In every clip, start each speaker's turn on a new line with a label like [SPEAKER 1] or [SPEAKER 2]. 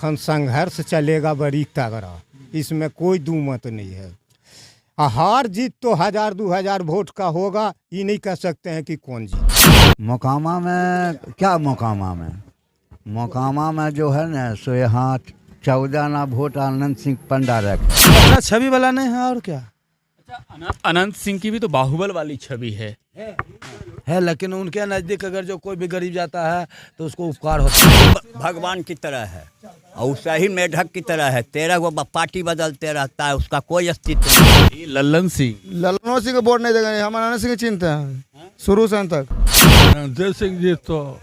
[SPEAKER 1] खन संघर्ष चलेगा बड़ी तगड़ा, इसमें कोई दूमत नहीं है। हार जीत तो 1000-2000 वोट का होगा, ये नहीं कह सकते हैं कि कौन जीत।
[SPEAKER 2] मोकामा में क्या, मोकामा में जो है ना सो यहाँ 14 ना वोट आनंद सिंह पंडारक।
[SPEAKER 3] अच्छा, छवि वाला नहीं है और क्या।
[SPEAKER 4] अच्छा, अनंत सिंह की भी तो बाहुबल वाली छवि है,
[SPEAKER 3] लेकिन उनके नज़दीक अगर जो कोई भी गरीब जाता है तो उसको उपकार होता है।
[SPEAKER 5] भगवान की तरह है और सही मेढक की तरह है। 13 गो पार्टी बदलते रहता है, उसका कोई अस्तित्व नहीं।
[SPEAKER 4] लल्लन सिंह,
[SPEAKER 6] लल्लन सिंह को वोट नहीं देंगे, हम अनंत सिंह की चिंता है शुरू से अंत तक।
[SPEAKER 7] जय सिंह जी तो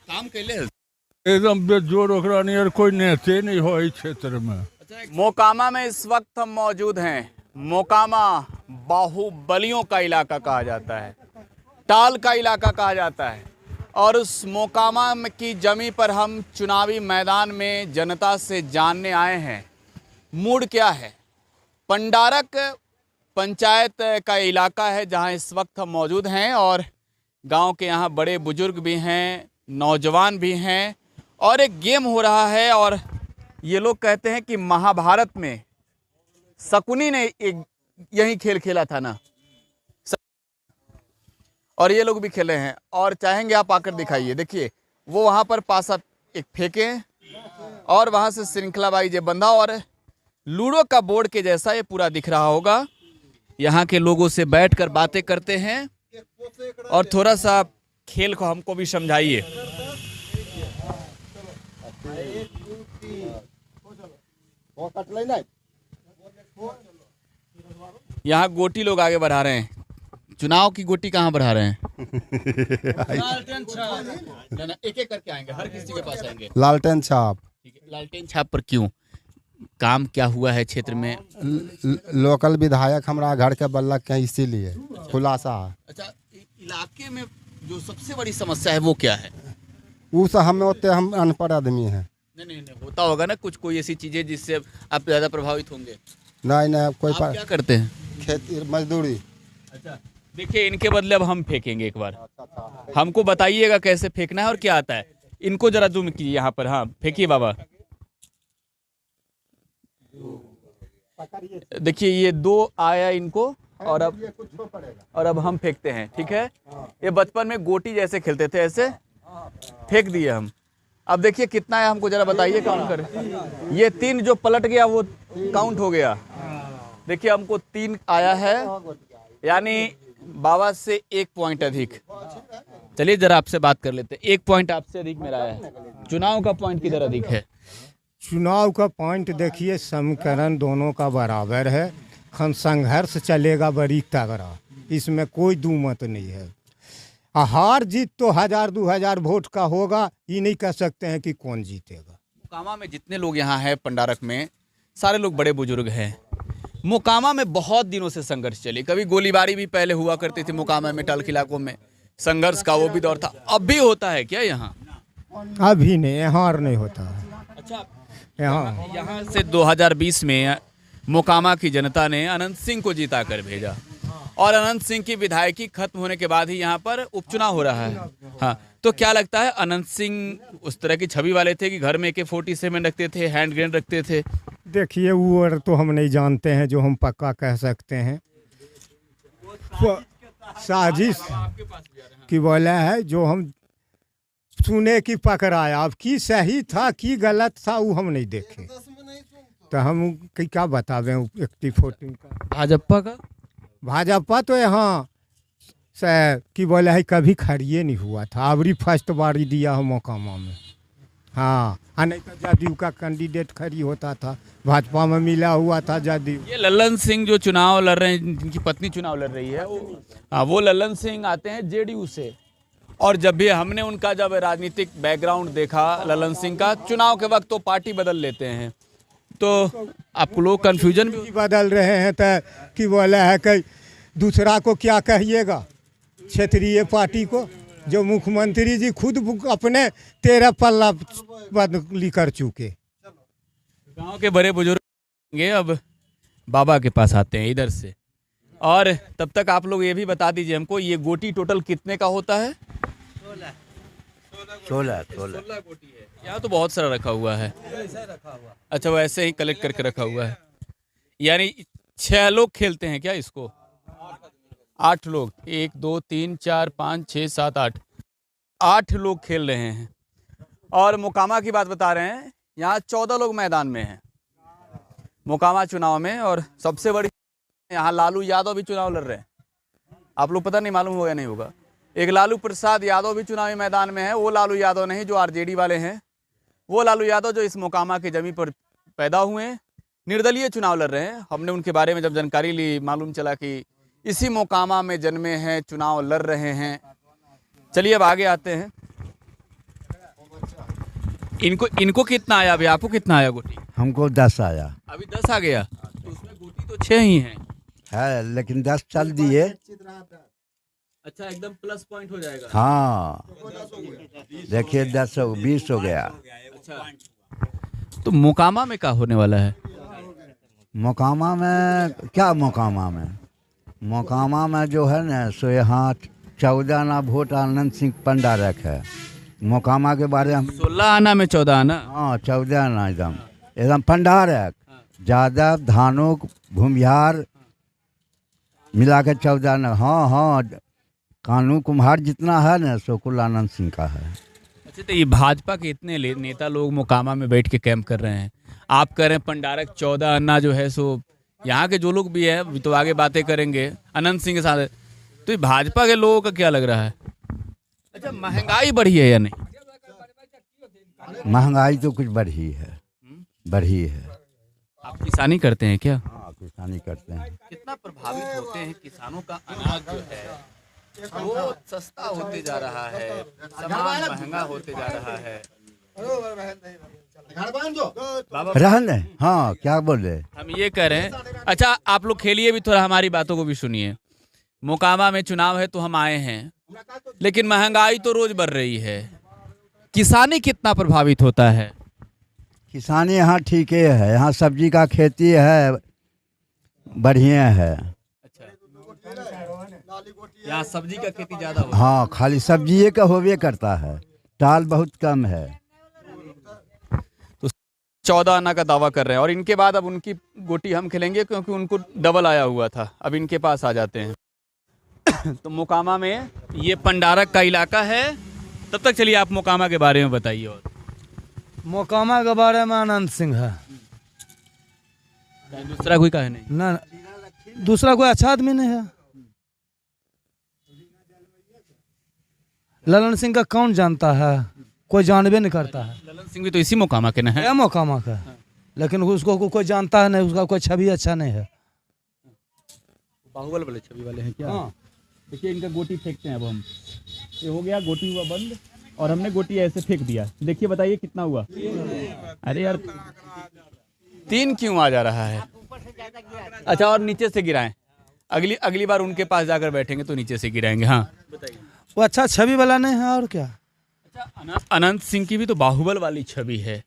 [SPEAKER 4] काम कैले
[SPEAKER 7] एकदम बेजोड़ ओकरा नियर कोई नेते नहीं हो इस क्षेत्र में।
[SPEAKER 4] मोकामा में इस वक्त हम मौजूद हैं। मोकामा बाहुबलियों का इलाका कहा जाता है, टाल का इलाका कहा जाता है, और उस मोकामा की जमी पर हम चुनावी मैदान में जनता से जानने आए हैं मूड क्या है। पंडारक पंचायत का इलाका है जहां इस वक्त हम मौजूद हैं, और गांव के यहाँ बड़े बुजुर्ग भी हैं, नौजवान भी हैं, और एक गेम हो रहा है। और ये लोग कहते हैं कि महाभारत में शकुनी ने एक यही खेल खेला था ना, और ये लोग भी खेले हैं, और चाहेंगे आप आकर दिखाइए। देखिए वो वहाँ पर पासा एक फेंके और वहाँ से श्रृंखला बाई जे बंधा, और लूडो का बोर्ड के जैसा ये पूरा दिख रहा होगा। यहाँ के लोगों से बैठकर बातें करते हैं और थोड़ा सा खेल को हमको भी समझाइए। यहाँ गोटी लोग आगे बढ़ा रहे हैं, चुनाव की गोटी कहाँ बढ़ा रहे हैं? लालटेन छाप, एक एक करके आएंगे, हर किसी के पास आएंगे।
[SPEAKER 6] लालटेन छाप,
[SPEAKER 4] ठीक है, लालटेन छाप पर क्यों? काम क्या हुआ है क्षेत्र में?
[SPEAKER 6] लोकल विधायक हमारा घर के बल्लक के इसीलिए खुलासा।
[SPEAKER 4] अच्छा, इलाके में जो सबसे बड़ी समस्या है वो क्या है?
[SPEAKER 6] वो सब हमें होते, हम अनपढ़ आदमी हैं।
[SPEAKER 4] नहीं, होता होगा ना कुछ कोई ऐसी चीजें जिससे आप ज्यादा प्रभावित होंगे।
[SPEAKER 6] नहीं कोई
[SPEAKER 4] आप क्या करते हैं?
[SPEAKER 6] खेती मजदूरी।
[SPEAKER 4] अच्छा, देखिए इनके बदले अब हम फेंकेंगे एक बार, हमको बताइएगा कैसे फेंकना है और क्या आता है। इनको जरा जूम कीजिए यहाँ पर, हाँ फेंकिए बाबा। देखिए ये 2 आया इनको, और अब हम फेंकते हैं, ठीक है। ये बचपन में गोटी जैसे खेलते थे, ऐसे फेंक दिए हम। अब देखिए कितना है, हमको जरा बताइए, काउंट करें। ये 3 जो पलट गया वो काउंट हो गया। देखिए हमको 3 आया है, यानी बाबा से 1 पॉइंट अधिक। चलिए जरा आपसे बात कर लेते हैं। 1 पॉइंट आपसे अधिक मेरा है। चुनाव का पॉइंट किधर अधिक है?
[SPEAKER 1] चुनाव का पॉइंट देखिए, समीकरण दोनों का बराबर है। खन संघर्ष चलेगा बड़ी तगड़ा, इसमें कोई दूमत नहीं है। हार जीत तो 1000-2000 वोट का होगा, ये नहीं कह सकते हैं कि कौन जीतेगा।
[SPEAKER 4] मोकामा में जितने लोग यहाँ हैं, पंडारक में सारे लोग बड़े बुजुर्ग हैं। मोकामा में बहुत दिनों से संघर्ष चली, कभी गोलीबारी भी पहले हुआ करती थी मोकामा में, टाल के इलाकों में संघर्ष का वो भी दौर था। अब भी होता है क्या यहाँ?
[SPEAKER 1] अभी नहीं, हार नहीं होता है।
[SPEAKER 4] अच्छा,
[SPEAKER 1] यहाँ
[SPEAKER 4] से 2020 में मोकामा की जनता ने अनंत सिंह को जिता कर भेजा, और अनंत सिंह की विधायकी खत्म होने के बाद ही यहाँ पर उपचुनाव हो रहा है। हाँ, तो क्या लगता है, अनंत सिंह उस तरह की छवि वाले थे कि घर में AK-47 रखते थे, हैंड ग्रेनेड रखते थे?
[SPEAKER 1] देखिए वो तो हम नहीं जानते हैं, जो हम पक्का कह सकते हैं साजिश की बोला है, जो हम सुने की पकड़ाया। अब की सही था की गलत था वो हम नहीं देखे, तो हम क्या बतावें। AK-47 का भाजपा तो यहाँ से की बोला है कभी खड़िए नहीं हुआ था, अबरी फर्स्ट बारी दिया है मोकामा में। हाँ, नहीं तो जदयू का कैंडिडेट खड़ी होता था, भाजपा में मिला हुआ था जदयू।
[SPEAKER 4] ये लल्लन सिंह जो चुनाव लड़ रहे हैं, जिनकी पत्नी चुनाव लड़ रही है, वो लल्लन सिंह आते हैं JDU से, और जब भी हमने उनका जब राजनीतिक बैकग्राउंड देखा लल्लन सिंह का, चुनाव के वक्त तो पार्टी बदल लेते हैं, तो आप लोग कंफ्यूजन भी
[SPEAKER 1] बदल रहे हैं। तो कि बोला है कि दूसरा को क्या कहिएगा, क्षेत्रीय पार्टी को, जो मुख्यमंत्री जी खुद अपने 13 पल्ला बदली कर चुके।
[SPEAKER 4] गांव के बड़े बुजुर्ग अब बाबा के पास आते हैं इधर से, और तब तक आप लोग ये भी बता दीजिए हमको, ये गोटी टोटल कितने का होता है?
[SPEAKER 2] 16
[SPEAKER 4] 16 गोटी है। यहाँ तो बहुत सारा रखा हुआ है। अच्छा, वैसे ही कलेक्ट करके रखा हुआ है। यानी 6 लोग खेलते हैं क्या इसको? 8 लोग, 1 2 3 4 5 6 7 8, 8 लोग खेल रहे हैं। और मोकामा की बात बता रहे हैं, यहाँ 14 लोग मैदान में हैं मोकामा चुनाव में। और सबसे बड़ी यहाँ लालू यादव भी चुनाव लड़ रहे हैं। आप लोग पता नहीं मालूम होगा नहीं होगा, एक लालू प्रसाद यादव भी चुनावी मैदान में है। वो लालू यादव नहीं जो आरजेडी वाले हैं, वो लालू यादव जो इस मोकामा की जमीन पर पैदा हुए हैं, निर्दलीय चुनाव लड़ रहे हैं। हमने उनके बारे में जब जानकारी ली, मालूम चला कि इसी मोकामा में जन्मे हैं, चुनाव लड़ रहे हैं। चलिए अब आगे आते हैं। इनको कितना आया अभी? आपको कितना आया गोटी?
[SPEAKER 2] हमको 10 आया
[SPEAKER 4] अभी 10 आ गया, तो उसमें गोटी तो 6 ही हैं।
[SPEAKER 2] है, लेकिन 10 चल दिए।
[SPEAKER 4] अच्छा, एकदम प्लस पॉइंट हो जाएगा।
[SPEAKER 2] हाँ, देखिए 10 20 हो गया।
[SPEAKER 4] अच्छा, तो मोकामा में क्या होने वाला है?
[SPEAKER 2] मोकामा में क्या, मोकामा में जो है ना, सो यहाँ 14 आना वोट आनंद सिंह पंडारक है। मोकामा के बारे में
[SPEAKER 4] 16 आना में 14 आना।
[SPEAKER 2] हाँ, 14 आना एकदम पंडारक, यादव, धानुक, भूमिहार मिला के 14 आना। हाँ, कानू कुम्हार जितना है ना, सो कुल आनंद सिंह का है।
[SPEAKER 4] अच्छा, तो ये भाजपा के इतने नेता लोग मोकामा में बैठ के कैंप कर रहे हैं, आप कह रहे हैं पंडारक 14 अन्ना जो है, सो यहाँ के जो लोग भी हैं तो आगे बातें करेंगे अनंत सिंह के साथ। तो ये भाजपा के लोगों का क्या लग रहा है? अच्छा, महंगाई बढ़ी है या नहीं?
[SPEAKER 2] महंगाई तो कुछ बढ़ी है।
[SPEAKER 4] आप किसानी करते हैं क्या?
[SPEAKER 2] हाँ, किसानी करते हैं।
[SPEAKER 4] कितना प्रभावित होते हैं किसानों का? अनाज जो है वो सस्ता होते जा रहा है, सामान महंगा होते जा रहा है।
[SPEAKER 2] रहने, हाँ, क्या बोले?
[SPEAKER 4] हम ये कह रहे हैं। अच्छा, आप लोग खेलिए भी, थोड़ा हमारी बातों को भी सुनिए। मोकामा में चुनाव है तो हम आए हैं, लेकिन महंगाई तो रोज बढ़ रही है। किसानी कितना प्रभावित होता है?
[SPEAKER 2] किसानी यहाँ ठीक है, यहाँ सब्जी का खेती है, बढ़िया है।
[SPEAKER 4] यहाँ सब्जी का खेती ज्यादा होता है।
[SPEAKER 2] हाँ, खाली सब्जी का होवे करता है, टाल बहुत कम है।
[SPEAKER 4] तो 14 आना का दावा कर रहे हैं। और इनके बाद अब उनकी गोटी हम खेलेंगे, क्योंकि उनको डबल आया हुआ था। अब इनके पास आ जाते हैं। तो मोकामा में ये पंडारक का इलाका है। तब तक चलिए आप मोकामा के बारे में बताइए। और
[SPEAKER 3] मोकामा के बारे में आनंद सिंह है,
[SPEAKER 4] दूसरा कोई कहे नहीं
[SPEAKER 3] ना, दूसरा कोई अच्छा आदमी नहीं है। ललन सिंह का कौन जानता है? कोई जानबे नहीं करता है।
[SPEAKER 4] ललन सिंह भी तो इसी मोकामा के ना है।
[SPEAKER 3] क्या मोकामा का, लेकिन उसको कोई जानता है नहीं, उसका कोई छवि अच्छा नहीं है।
[SPEAKER 4] बाहुबल वाले छवि वाले हैं क्या?
[SPEAKER 3] हाँ,
[SPEAKER 4] देखिए इनका गोटी फेंकते हैं अब हम। ये हो गया, गोटी हुआ बंद, और हमने गोटी ऐसे फेंक दिया। देखिए बताइए कितना हुआ? अरे यार, 3 क्यों आ जा रहा है? अच्छा, और नीचे से गिराएं। अगली बार उनके पास जाकर बैठेंगे तो नीचे से गिराएंगे। हाँ बताइए।
[SPEAKER 3] वो अच्छा छवि वाला नहीं है, और क्या।
[SPEAKER 4] अच्छा, अनंत सिंह की भी तो बाहुबल वाली छवि है,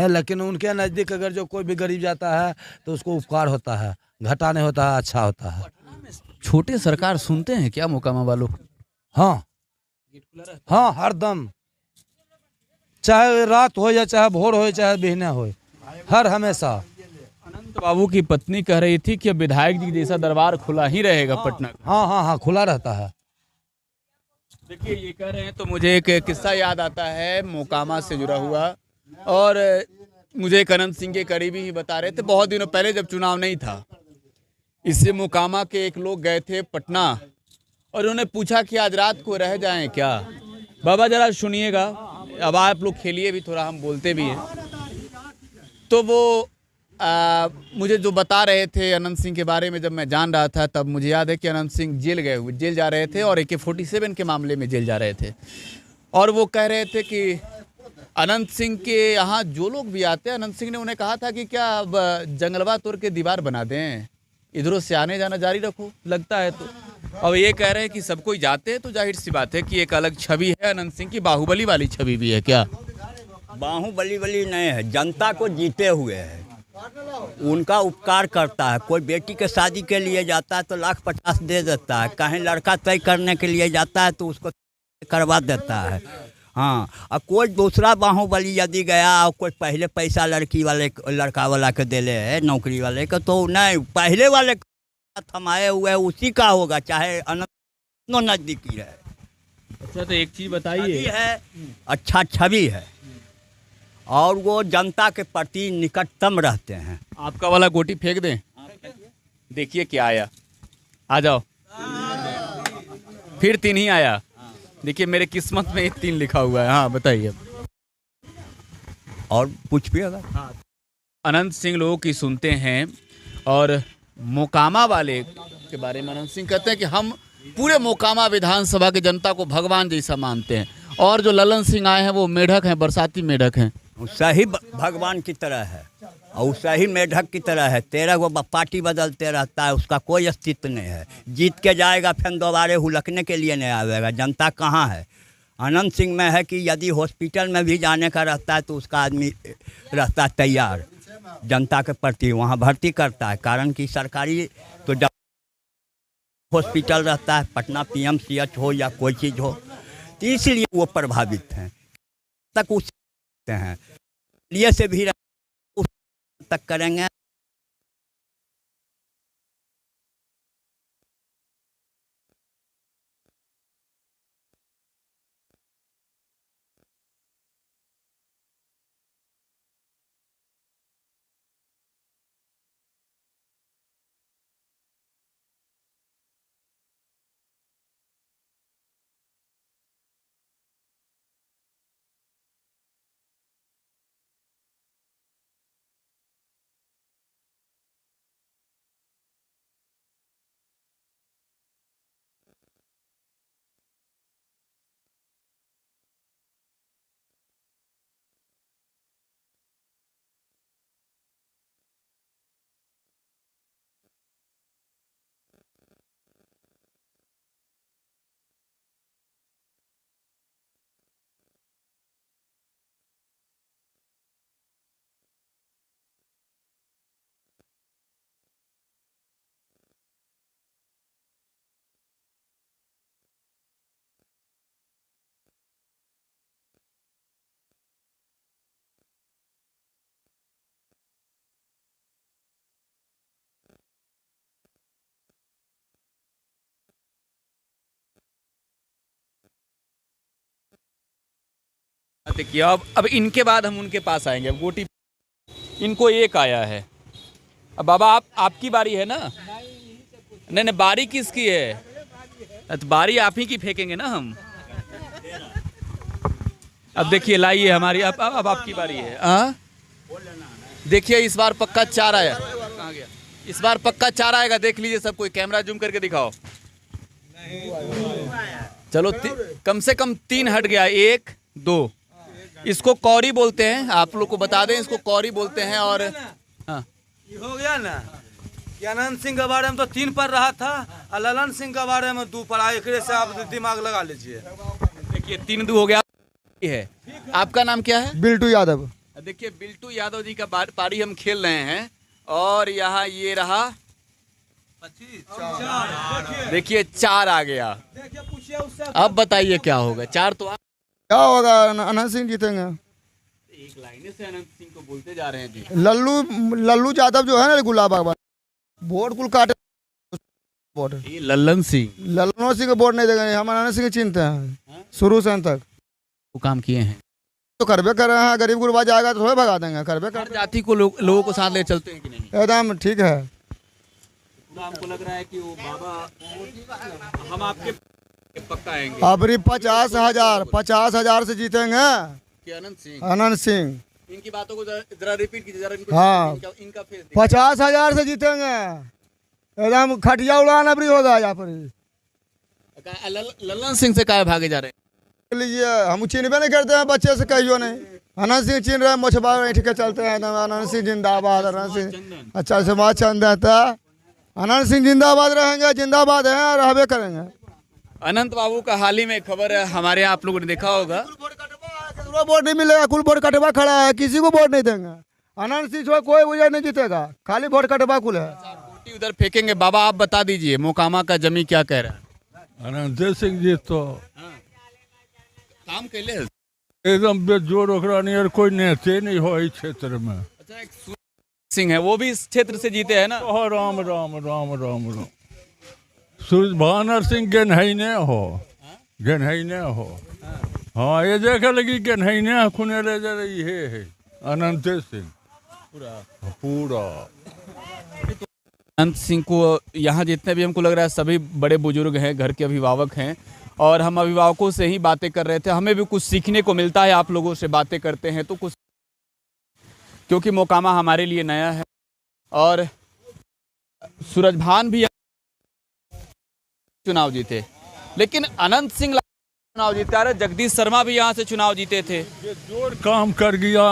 [SPEAKER 3] लेकिन उनके नज़दीक अगर जो कोई भी गरीब जाता है तो उसको उपकार होता है, घाटा नहीं होता है, अच्छा होता है।
[SPEAKER 4] छोटे सरकार सुनते हैं क्या मोकामा वालों?
[SPEAKER 3] हाँ, हरदम, चाहे रात हो या चाहे भोर हो चाहे बिहने हो, हर हमेशा।
[SPEAKER 4] अनंत बाबू की पत्नी कह रही थी कि विधायक जी जैसा दरबार खुला ही रहेगा पटना का।
[SPEAKER 3] हाँ, खुला रहता है।
[SPEAKER 4] देखिए ये कह रहे हैं तो मुझे एक किस्सा याद आता है मोकामा से जुड़ा हुआ। और मुझे एक अनंत सिंह के करीबी ही बता रहे थे, बहुत दिनों पहले जब चुनाव नहीं था, इससे मोकामा के एक लोग गए थे पटना, और उन्होंने पूछा कि आज रात को रह जाएं क्या। बाबा जरा सुनिएगा, अब आप लोग खेलिए भी, थोड़ा हम बोलते भी हैं। तो वो मुझे जो बता रहे थे अनंत सिंह के बारे में, जब मैं जान रहा था तब मुझे याद है कि अनंत सिंह जेल जा रहे थे, और AK-47 के मामले में जेल जा रहे थे। और वो कह रहे थे कि अनंत सिंह के यहाँ जो लोग भी आते हैं, अनंत सिंह ने उन्हें कहा था कि क्या अब जंगलवा तोड़ के दीवार बना दें, इधरों से आने जाना जारी रखो, लगता है तो। अब ये कह रहे हैं कि सब कोई जाते हैं तो जाहिर सी बात है कि एक अलग छवि है अनंत सिंह की, बाहुबली वाली छवि भी है क्या?
[SPEAKER 5] बाहुबली वाली नहीं है, जनता को जीते हुए है, उनका उपकार करता है। कोई बेटी के शादी के लिए जाता है तो 1,50,000 दे देता है, कहीं लड़का तय करने के लिए जाता है तो उसको करवा देता है। हाँ, और कोई दूसरा बाहुबली यदि गया और कोई पहले पैसा लड़का वाला के देले है नौकरी वाले का, तो नहीं, पहले वाले थमाए हुए उसी का होगा, चाहे अनंत नजदीकी है।
[SPEAKER 4] अच्छा, तो एक चीज बताइए
[SPEAKER 5] है, अच्छा छवि है और वो जनता के प्रति निकटतम रहते हैं।
[SPEAKER 4] आपका वाला गोटी फेंक दें, देखिए क्या आया, आ जाओ, फिर 3 ही आया। देखिए मेरे किस्मत में 3 लिखा हुआ है। हाँ बताइए।
[SPEAKER 5] और कुछ भी अगर
[SPEAKER 4] अनंत सिंह लोगों की सुनते हैं और मोकामा वाले के बारे में अनंत सिंह कहते हैं कि हम पूरे मोकामा विधानसभा की जनता को भगवान जैसा मानते हैं, और जो ललन सिंह आए हैं वो मेढक हैं, बरसाती मेढक हैं।
[SPEAKER 5] सही भगवान की तरह है और सही मेढक की तरह है। 13 गो पार्टी बदलते रहता है, उसका कोई अस्तित्व नहीं है। जीत के जाएगा फिर दोबारे हुलकने के लिए नहीं आवेगा। जनता कहाँ है? अनंत सिंह में है कि यदि हॉस्पिटल में भी जाने का रहता है तो उसका आदमी रहता है तैयार, जनता के प्रति वहाँ भर्ती करता है। कारण कि सरकारी तो जब हॉस्पिटल रहता है, पटना PMCH हो या कोई चीज़ हो, तो इसलिए वो प्रभावित हैं। तक उस हैं लिए से भी उस तक करेंगे।
[SPEAKER 4] देखिए अब इनके बाद हम उनके पास आएंगे। अब गोटी इनको एक आया है। अब बाबा आपकी बारी है ना? नहीं, बारी किसकी है? तो बारी आप ही की फेंकेंगे ना हम। अब देखिए लाइए हमारी, अब आपकी बारी है। हाँ देखिए इस बार पक्का 4 आया। कहाँ गया? इस बार पक्का 4 आएगा, देख लीजिए सब कोई, कैमरा जूम करके दिखाओ। चलो कम से कम 3 हट गया, 1 2। इसको कौरी बोलते हैं, आप लोग को बता दें, इसको कौरी बोलते हैं। और हाँ
[SPEAKER 3] ये हो गया ना कि अनंत सिंह के बारे में तो 3 पर रहा था और ललन सिंह के बारे में 2 पर आया। एक से आप दिमाग लगा लीजिए।
[SPEAKER 4] देखिए 3-2 हो गया है। आपका नाम क्या है?
[SPEAKER 6] बिल्टू यादव।
[SPEAKER 4] देखिए बिल्टू यादव जी का पारी हम खेल रहे हैं और यहाँ ये रहा 25। देखिए 4 आ गया। अब बताइए क्या होगा? 4 तो
[SPEAKER 6] क्या होगा? अनंत सिंह जीतेंगे।
[SPEAKER 4] एक लाइन से अनंत सिंह को बोलते जा रहे हैं जी।
[SPEAKER 6] लल्लू यादव जो है ना गुलाबाबाद, वोट कुल काटे वोट।
[SPEAKER 4] ये लल्लन सिंह
[SPEAKER 6] को वोट नहीं देंगे हम। अनंत सिंह चिंता है शुरू से अंत तक।
[SPEAKER 4] वो काम किए हैं
[SPEAKER 6] तो करबे कर रहे हैं। गरीब गुरबा जाएगा तो थोड़े भगा देंगे। करबे कर
[SPEAKER 4] जाति को लोगों को साथ ले चलते हैं कि नहीं?
[SPEAKER 6] एकदम ठीक है।
[SPEAKER 4] हमको लग रहा है कि वो बाबा हम आपके पक्का आएंगे।
[SPEAKER 6] अबरी 50,000 से जीतेंगे
[SPEAKER 4] कि अनंत
[SPEAKER 6] सिंह।
[SPEAKER 4] इनकी बातों को जरा रिपीट कीजिए जरा।
[SPEAKER 6] हाँ
[SPEAKER 4] इनका फेस
[SPEAKER 6] 50,000 से जीतेंगे। एकदम खटिया उड़ान अबरी होगा यहाँ पर।
[SPEAKER 4] ललन सिंह से क्या भागे जा रहे हैं?
[SPEAKER 6] लीजिए हम चिन्हबे नहीं करते हैं, बच्चे से कहियो नहीं। अनंत सिंह चिन्ह रहे, मोछबा ऐठ के चलते हैं। अनंत सिंह जिंदाबाद। अनंत सिंह अच्छा समाज चंद है। अनंत सिंह जिंदाबाद रहेंगे, जिंदाबाद हैं, रहबे करेंगे।
[SPEAKER 4] अनंत बाबू का हाल ही में खबर है हमारे यहाँ, आप लोगों ने देखा होगा।
[SPEAKER 6] वोट नहीं मिलेगा, कुल वोट कटवा खड़ा है, किसी को वोट नहीं देंगे। अनंत सिंह कोई वजह नहीं जीतेगा, खाली वोट कटवा कुल है।
[SPEAKER 4] गोटी उधर फेंकेंगे। बाबा आप बता दीजिए मोकामा का जमी क्या कह रहा है?
[SPEAKER 7] अनंत सिंह जी तो
[SPEAKER 4] काम कैले
[SPEAKER 7] एकदम बेजोड़ ओकरा नियर कोई नेते नहीं हो इस क्षेत्र में।
[SPEAKER 4] अच्छा, एक सिंह है, वो भी इस क्षेत्र से जीते हैं ना?
[SPEAKER 7] हाँ, राम राम राम राम राम। सूरजभान सिंह गेनहैने हो, गेनहैने हो। हाँ, ये देख लगी गेनहैने खुने ले जा रही है अनंत सिंह पूरा।
[SPEAKER 4] अनंत सिंह को यहाँ जितने भी हमको लग रहा है सभी बड़े बुजुर्ग हैं, घर के अभिभावक हैं, और हम अभिभावकों से ही बातें कर रहे थे। हमें भी कुछ सीखने को मिलता है, आप लोगों से बातें करते हैं तो कुछ, क्योंकि मोकामा हमारे लिए नया है। और सूरजभान भी चुनाव जीते, लेकिन अनंत सिंह चुनाव जीते आ रहे, जगदीश शर्मा भी यहाँ से चुनाव जीते थे।
[SPEAKER 7] ये जोर काम कर गया,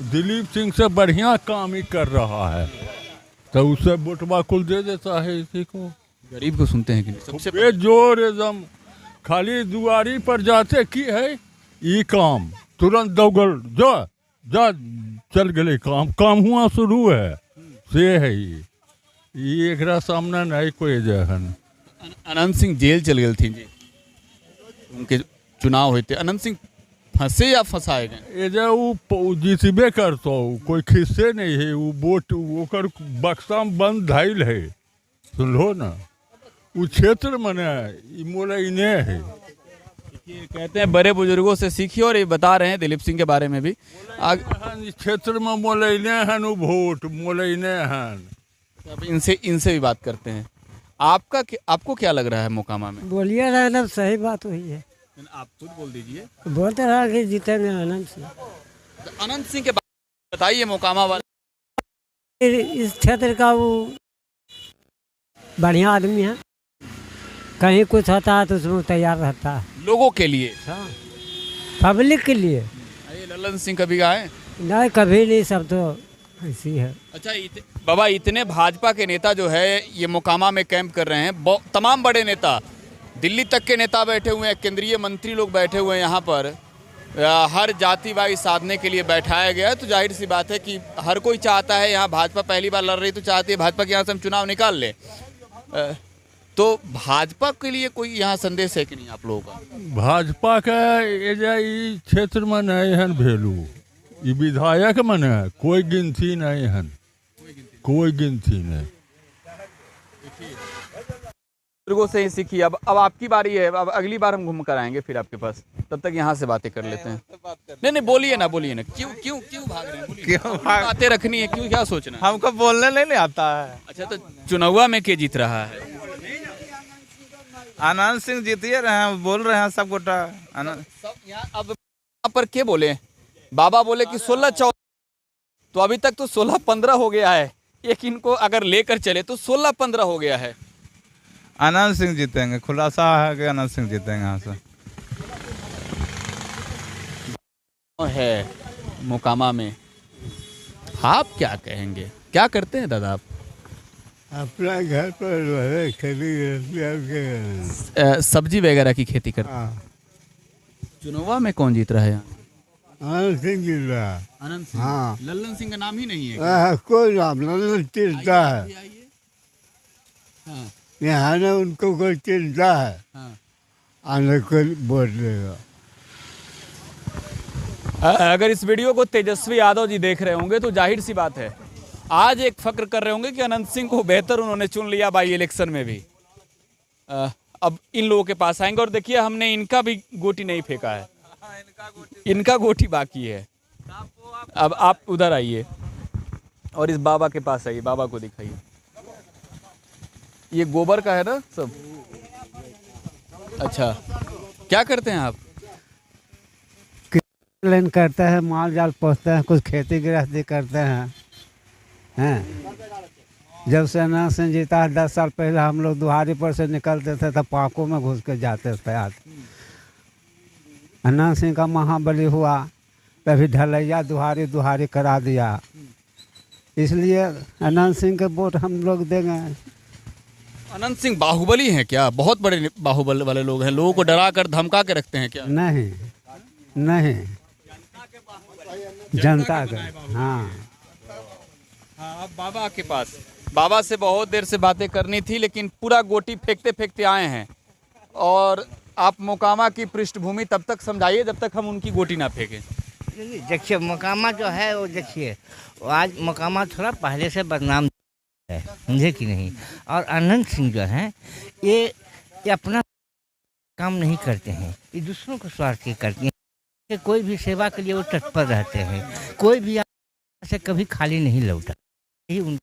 [SPEAKER 7] दिलीप सिंह से बढ़िया काम ही कर रहा है, तो उसे वोटवा कुल दे देता है इसी को।
[SPEAKER 4] गरीब को सुनते हैं कि नहीं? सबसे
[SPEAKER 7] बेजोर एकदम, खाली दुआरी पर जाते की है ये काम, तुरंत दौड़ जा जा चल गए, काम हुआ शुरू है से है ये एकरा सामने नहीं कोई जहन।
[SPEAKER 4] अनंत सिंह जेल चल गए थे जी, उनके चुनाव हुए थे। अनंत सिंह फंसे या फंसाए गए?
[SPEAKER 7] ये जो वो जीतबे करतो, कोई खिस्से नहीं है, वो वोट ओकर बक्सा में बंद धैल है, सुनलो ना, वो क्षेत्र में न मोला इने है।
[SPEAKER 4] कहते हैं बड़े बुजुर्गों से सीखिए, और ये बता रहे हैं दिलीप सिंह के बारे में भी।
[SPEAKER 7] इस क्षेत्र में मोला इने हन वोट, मोला इने हन।
[SPEAKER 4] अब इनसे भी बात करते हैं। आपको क्या लग रहा है मोकामा में?
[SPEAKER 8] बोलिए ना, ना सही बात हुई है।
[SPEAKER 4] आप खुद बोल दीजिए।
[SPEAKER 8] बोलते रहा कि जीतेंगे अनंत सिंह।
[SPEAKER 4] तो अनंत सिंह के बारे में बताइए, मोकामा वाले
[SPEAKER 8] इस क्षेत्र का वो बढ़िया आदमी है, कहीं कुछ होता है तो उसमें तैयार रहता है
[SPEAKER 4] लोगों के लिए,
[SPEAKER 8] पब्लिक के लिए।
[SPEAKER 4] अरे ललन सिंह कभी गए?
[SPEAKER 8] नहीं, कभी नहीं, सब तो ऐसी है।
[SPEAKER 4] अच्छा, बाबा, इतने भाजपा के नेता जो है ये मोकामा में कैंप कर रहे हैं, तमाम बड़े नेता, दिल्ली तक के नेता बैठे हुए हैं, केंद्रीय मंत्री लोग बैठे हुए हैं यहाँ पर, हर जाति वाई साधने के लिए बैठाया गया है। तो जाहिर सी बात है कि हर कोई चाहता है, यहाँ भाजपा पहली बार लड़ रही तो चाहती है भाजपा के यहाँ से हम चुनाव निकाल लें। तो भाजपा के लिए कोई यहाँ संदेश है कि नहीं आप लोगों का?
[SPEAKER 7] भाजपा का ये क्षेत्र में नहीं हन भेलू, ये विधायक में है, कोई गिनती नहीं हन, कोई गिनती नहीं।
[SPEAKER 4] बुजुर्गों से ही सीखिए। अब आपकी बारी है, अब अगली बार हम घूम कर आएंगे फिर आपके पास, तब तक यहाँ से बातें कर लेते हैं। नहीं, बोलिए ना, क्यों भाग रहे हैं? क्यों बातें रखनी है, क्यों, क्या सोचना?
[SPEAKER 3] हमको बोलने नहीं आता है।
[SPEAKER 4] अच्छा, तो चुनावा में के जीत रहा है?
[SPEAKER 3] अनंत सिंह जीतिए रहे हैं, बोल रहे हैं सब गोटा।
[SPEAKER 4] अब यहाँ पर के बोले? बाबा बोले कि 16-14, तो अभी तक तो 16-15 हो गया है। एक इनको अगर लेकर चले तो 16-15 हो गया है।
[SPEAKER 3] अनंत सिंह जीतेंगे, खुलासा है कि अनंत सिंह जीतेंगे यहाँ से।
[SPEAKER 4] है मोकामा में, आप क्या कहेंगे? क्या करते हैं दादा आप?
[SPEAKER 1] अपना घर पर खेती,
[SPEAKER 4] सब्जी वगैरह की खेती करते हैं।
[SPEAKER 1] हाँ,
[SPEAKER 4] चुनावा में कौन जीत रहा है यहाँ?
[SPEAKER 1] अनंत सिंह जी रहा।
[SPEAKER 4] अनंत सिंह।
[SPEAKER 1] हाँ,
[SPEAKER 4] लल्लन सिंह का नाम ही नहीं है?
[SPEAKER 1] कोई नाम नहीं चिंता है
[SPEAKER 4] हाँ,
[SPEAKER 1] यहाँ ना, उनको कोई चिंता है,
[SPEAKER 4] हाँ।
[SPEAKER 1] आने को वोट देगा।
[SPEAKER 4] अगर इस वीडियो को तेजस्वी यादव जी देख रहे होंगे तो जाहिर सी बात है आज एक फक्र कर रहे होंगे कि अनंत सिंह को बेहतर उन्होंने चुन लिया बाई इलेक्शन में भी। अब इन लोगों के पास आएंगे और देखिए, हमने इनका भी गोटी नहीं फेंका है, इनका गोटी बाकी है। अब आप उधर आइए और इस बाबा के पास आइए, बाबा को दिखाइए। ये गोबर का है ना सब? अच्छा, क्या करते हैं आप?
[SPEAKER 8] लेन करते हैं, माल जाल पोसते हैं, कुछ खेती गृहस्थी करते हैं। जब से अनंत सिंह जीता है 10 साल पहले हम लोग दुहारी पर से निकलते थे तो पाकों में घुस के जाते थे। अनंत सिंह का महाबली हुआ, तभी ढलैया दुहारी करा दिया, इसलिए अनंत सिंह के वोट हम लोग देंगे।
[SPEAKER 4] अनंत सिंह बाहुबली हैं क्या? बहुत बड़े बाहुबल वाले लोग हैं, लोगों को डरा कर धमका के रखते हैं क्या?
[SPEAKER 8] नहीं, जनता का। हाँ,
[SPEAKER 4] अब बाबा के पास, बाबा से बहुत देर से बातें करनी थी, लेकिन पूरा गोटी फेंकते फेंकते आए हैं और आप मोकामा की पृष्ठभूमि तब तक समझाइए जब तक हम उनकी गोटी ना फेंकें।
[SPEAKER 9] देखिए मोकामा जो है वो देखिए आज मोकामा थोड़ा पहले से बदनाम है, समझे कि नहीं। और अनंत सिंह जो हैं ये अपना काम नहीं करते हैं, ये दूसरों को स्वार्थ के करते हैं। कि कोई भी सेवा के लिए वो तत्पर रहते हैं, कोई भी से कभी खाली नहीं लौटा, यही उन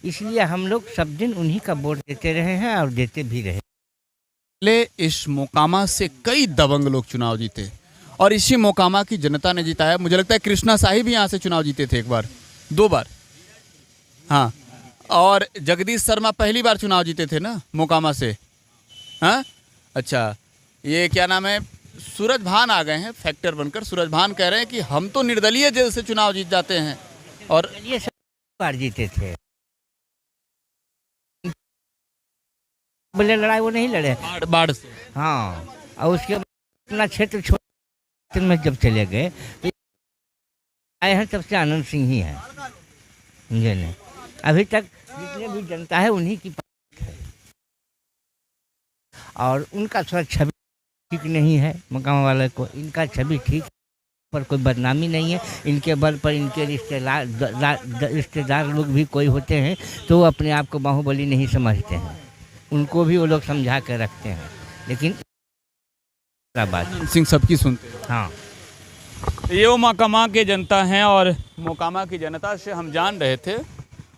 [SPEAKER 9] इसलिए हम लोग सब दिन उन्हीं का वोट देते रहे हैं और देते भी रहे।
[SPEAKER 4] पहले इस मोकामा से कई दबंग लोग चुनाव जीते और इसी मोकामा की जनता ने जिताया। मुझे लगता है कृष्णा शाही भी यहाँ से चुनाव जीते थे, एक बार 2 बार, हाँ। और जगदीश शर्मा पहली बार चुनाव जीते थे ना मोकामा से, हाँ। अच्छा, ये क्या नाम है, सूरज भान आ गए हैं फैक्टर बनकर। सूरज भान कह रहे हैं कि हम तो निर्दलीय जेल से चुनाव जीत जाते हैं और
[SPEAKER 9] ये सब बार जीते थे। बोले लड़ाई वो नहीं लड़े
[SPEAKER 4] बाढ़ से,
[SPEAKER 9] हाँ। और उसके बाद अपना क्षेत्र छोड़ में जब चले गए तो आए हैं तब से आनंद सिंह ही हैं, समझे नहीं। अभी तक जितने भी जनता है उन्हीं की है और उनका थोड़ा छवि ठीक नहीं है मोकामा वाले को, इनका छवि ठीक पर कोई बदनामी नहीं है। इनके बल पर इनके रिश्तेदार लोग भी कोई होते हैं तो वो अपने आप को बाहुबली नहीं समझते हैं, उनको भी वो लोग समझा कर रखते हैं। लेकिन बात
[SPEAKER 4] सिंह सबकी सुनते हैं,
[SPEAKER 9] हाँ।
[SPEAKER 4] ये वो मोकामा के जनता हैं और मोकामा की जनता से हम जान रहे थे।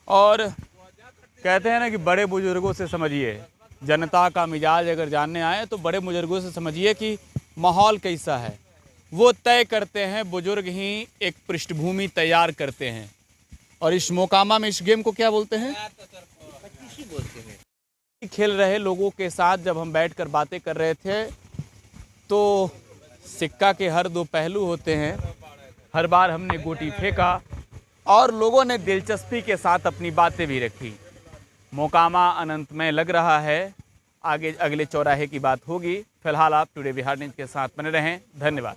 [SPEAKER 4] और कहते हैं ना कि बड़े बुजुर्गों से समझिए, जनता का मिजाज अगर जानने आए तो बड़े बुजुर्गों से समझिए कि माहौल कैसा है, वो तय करते हैं। बुजुर्ग ही एक पृष्ठभूमि तैयार करते हैं। और इस मोकामा में इस गेम को क्या बोलते हैं, खेल रहे लोगों के साथ जब हम बैठकर बातें कर रहे थे तो सिक्का के हर 2 पहलू होते हैं। हर बार हमने गोटी फेंका और लोगों ने दिलचस्पी के साथ अपनी बातें भी रखी। मोकामा अनंतमय लग रहा है, आगे अगले चौराहे की बात होगी। फिलहाल आप टुडे बिहार न्यूज़ के साथ बने रहें, धन्यवाद।